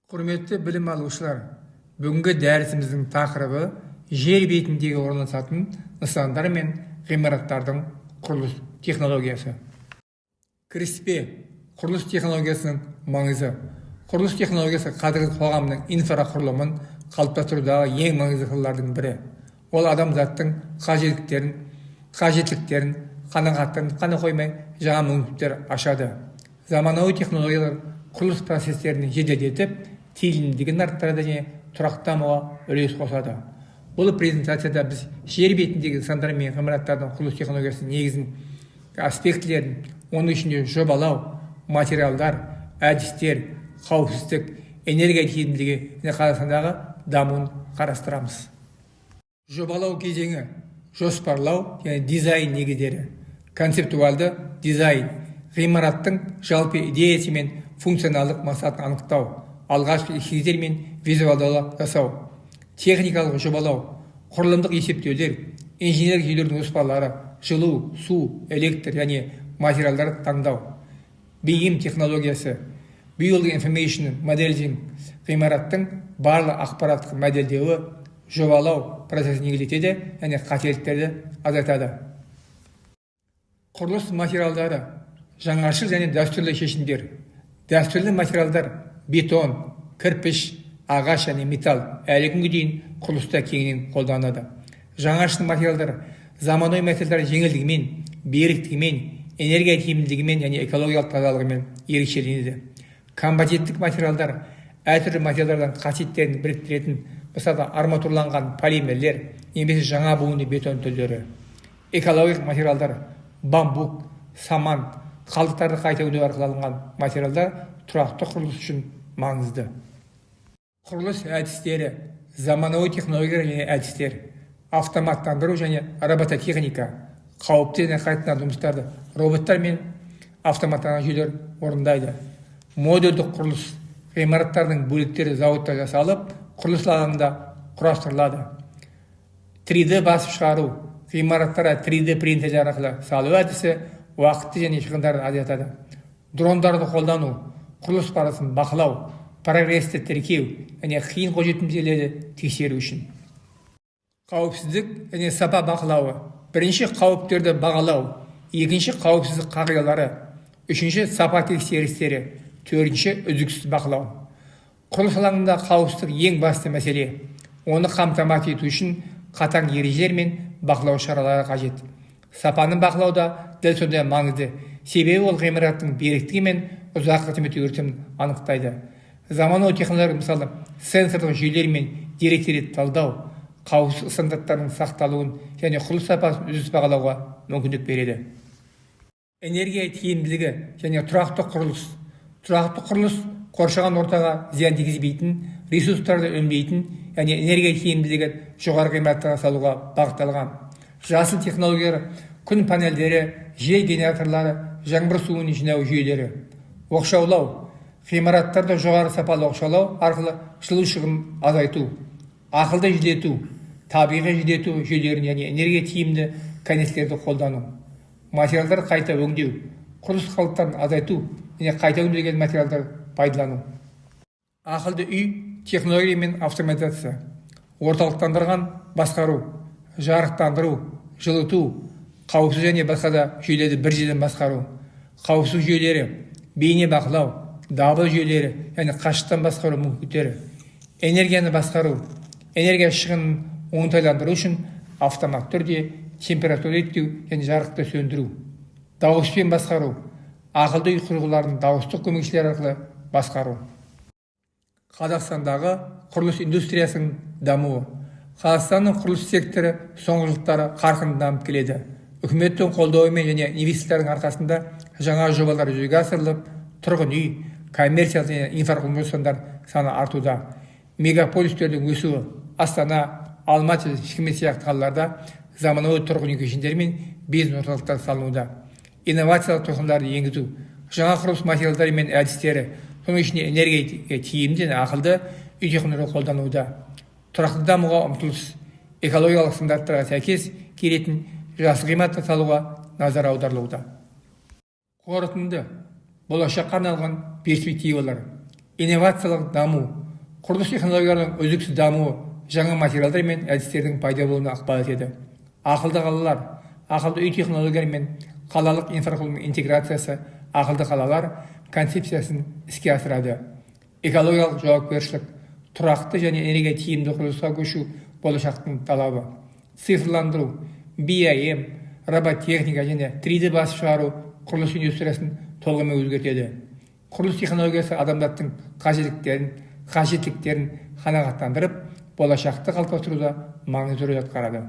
Құрметті білім алушылар, бүгінгі дәрісіміздің тақырыбы жер бетіндегі орналасатын нысандар мен ғимараттардың құрылыс технологиясы. Кіріспе құрылыс технологиясының маңызы. Құрылыс технологиясы қазіргі қоғамның инфрақұрылымын қалыптастырудағы ең маңызды салалардың бірі. Ол адамзаттың қажеттіліктерін қана қоймай, жаңа мүмкіндіктер ашады. Заманауи технологиялар құрылыс процестерін жеделдетіп, тиімділігін арттырады және тұрақты дамуға үлес қосады. Бұл презентацияда біз жер бетіндегі нысандар мен ғимараттардың құрылыс технологиясының негізін аспектілерін, оның ішінде жобалау, материалдар, әдістер, қауіпсіздік, энергия тиімділігі және Қазақстандағы дамуын қарастырамыз. Жобалау кезеңі: жоспарлау және дизайн негіздері. Концептуалды дизайн: ғимараттың жалпы идеясы мен функционалдық мақсатын анықтау, алғашқы эскиздер мен визуалдау жасау. Техникалық жобалау: құрылымдық есептеулер, инженерлік жүйелердің жоспарлары, жылу, су, электр және материалдарды таңдау. Бейім технологиясы: Building Information Modeling: ғимараттың барлық ақпараттық модельдеуі жобалау процесін жеңілдетеді және қателіктерді азайтады. Құрылыс материалдары: жаңашыл және дәстүрлі шешімдер. Дәстүрлі материалдар: бетон, кірпіш, ағаш және металл әлі күнге дейін құрылыста кеңінен қолданылады. Жаңашыл материалдар: заманауи материалдар жеңілдігімен, беріктігімен, энергия тиімділігімен және экологиялық тазалығымен ерекшеленеді. Композиттік материалдар: әртүрлі материалдардан қасиеттерін біріктіретін, мысалы арматурланған полимерлер немесе жаңа буынды бетон түрлері. Экологиялық материалдар: бамбук, саман, қалдықтарды қайта өңдеу арқылы алынған материалдар тұрақты құрылыс үшін маңызды. Құрылыс әдістері: заманауи технологиялар және әдістер, автоматтандыру және робототехника, қауіпті және қайталанатын жұмыстарды роботтар мен автоматтанған жүйелер орындайды. Модульдік құрылыс: ғимараттардың бөліктері зауытта жасалып, құрылыс алаңында құрастырылады. 3D басып шығару: ғимараттарға 3D принтерлер арқылы салу әдісі уақытты және шығындарды азайтады. Дрондарды қолдану: құрылыс барысын бақылау, прогресті тіркеу және қиын қолжетімділіктерді тексеру үшін. Қауіпсіздік және сапа бақылауы: бірінші қауіптерді бағалау, екінші қауіпсіздік қағидалары, үшінші сапа тексерістері, төртінші үздіксіз бақылау. Құрылыс алаңында қауіпсіздік ең басты мәселе. Оны қамтамасыз ету үшін қатаң ережелер мен бақылау шаралары қажет. Сапаны бақылауда дәл сондай маңызды, себебі ол ғимараттың беріктігі мен ұзақ қызмет өртін анықтайды. Заманауи технологиялар, мысалы сенсорлық жүйелер мен деректерді талдау, қауіпсіздік стандарттарының сақталуын және құрылыс сапасын үздіксіз бағалауға мүмкіндік береді. Энергия тиімділігі және тұрақты құрылыс. Тұрақты құрылыс қоршаған ортаға зиян тигізбейтін, ресурстарды үнемдейтін және энергия тиімділігі жоғары ғимараттарға салуға бағытталған. Жасыл технологиялар: күн панельдері, жел генераторлары, жаңбыр суын жинау жүйелері. Оқшаулау: ғимараттарды жоғары сапалы оқшаулау арқылы жылу шығынын азайту. Ақылды желдету: табиғи желдету жүйелерін және энергия тиімді коннекторларды қолдану. Материалдар қайта өңдеу: құрылыс қалдықтарын азайту және қайта өңделген материалдар пайдалану. Ақылды үй технология мен автоматизация: орталықтандырған басқару, жарықтандыру, жылыту, қауіпсіз және басқа да жүйелерді бір жерден басқару. Қауіпсіз жүйелері: бейне бақылау, дабыл жүйелері және қашықтан басқару мүмкіндіктері. Энергияны басқару: энергия шығынын оңтайландыру үшін автоматты түрде температура реттеу және жарықты сөндіру. Дауыспен басқару: ақылды үй құрылғыларын дауыстық көмекшілер арқылы басқару. Қазақстандағы құрылыс индустриясының дамуы. Қазақстанның құрылыс секторы соңғы жылдары қарқынды дамып келеді. Үкіметтің қолдауымен және инвесторлардың арқасында жаңа жобалар жүзеге асырылып, тұрғын үй, коммерциялық және инфрақұрылым нысандар саны артуда. Мегаполистердің өсуі: Астана, Алматы, Шымкент сияқты қалаларда заманауи тұрғын үй кешендері мен бизнес орталықтар салынуда. Инновациялық тоқымдарды енгізу: жаңа құрылыс материалдары мен әдістері, соның ішінде энергия тиімді және ақылды үй технологиялары қолдануда. Тұрақты дамуға ұмтылыс: экологиялық стандарттарға сәйкес келетін жасыл ғимараттар салуға назар аударылуда. Қорытынды: болашаққа арналған перспективалар: инновациялық даму, құрылыс технологияларының үздіксіз дамуы жаңа материалдар мен әдістердің пайда болуына ықпал етеді. Ақылды қалалар, ақылды үй технологиялары мен қалалық инфрақұрылым интеграциясы ақылды қалалар концепциясын іске асырады. Экологиялық жауапкершілік, тұрақты және энергия тиімді құрылысқа көшу болашақтың талабы. Цифрландыру, BIM, робототехника және 3D басып шығару құрылыс индустриясын толығымен өзгертеді. Құрылыс технологиясы адамдардың қажеттіліктерін қанағаттандырып, болашақты қалыптастыруда маңызды рөл атқарады.